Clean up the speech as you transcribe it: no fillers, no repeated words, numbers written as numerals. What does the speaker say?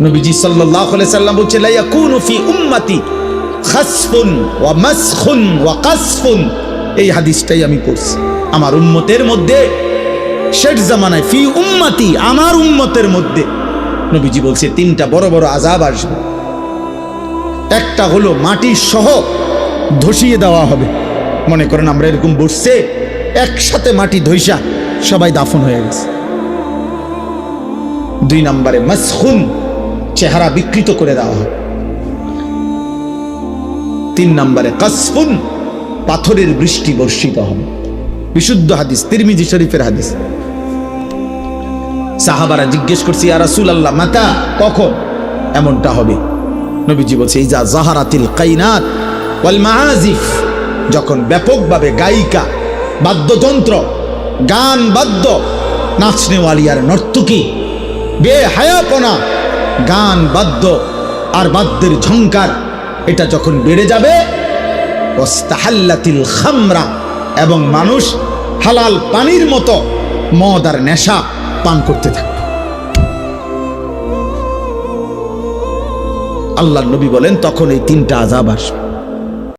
নবীজি সাল্লাল্লাহু আলাইহি সাল্লাম বলেছেন, লা ইয়াকুনু ফি উম্মতি খাসফুন ওয়া মাসখুন ওয়া কাসফুন। এই হাদিসটাই আমি পড়ছি। আমার উম্মতের মধ্যে শেষ জামানায়, ফি উম্মতি, আমার উম্মতের মধ্যে নবীজি বলছে তিনটা বড় বড় আযাব আসবে। একটা হলো মাটি সহ ধসিয়ে দেওয়া হবে। মনে করেন আমরা এরকম বসছে, একসাথে মাটি ধইসা সবাই দাফন হয়ে গেছে। 2 নম্বরে মাসখুন, চেহারা বিকৃত করে দেওয়া হবে। 3 নম্বরে কাসফুন, পাথরের বৃষ্টি বর্ষিত হবে। বিশুদ্ধ হাদিস, তিরমিজি শরীফের হাদিস। সাহাবারা জিজ্ঞেস করছে, ইয়া রাসূলুল্লাহ, মাতা, কখন এমনটা হবে? নবীজি বলছে, ইজা জাহারাতিল কাইনাত ওয়াল মাআজিফ, যখন ব্যাপকভাবে গায়িকা, বাদ্যযন্ত্র, গান বাদ্য, নাচনেওয়ালি আর নর্তকী, বেহায়াপনা, গান বাদ্য আর বাদ্যের ঝংকার, এটা যখন বেড়ে যাবে, ওয়াস্তাহাল্লাতিল খামরা, এবং মানুষ হালাল পানির মতো মদ আর নেশা পান করতে থাকবে। আল্লাহর নবী বলেন তখন এই 3টা আযাব আসবে।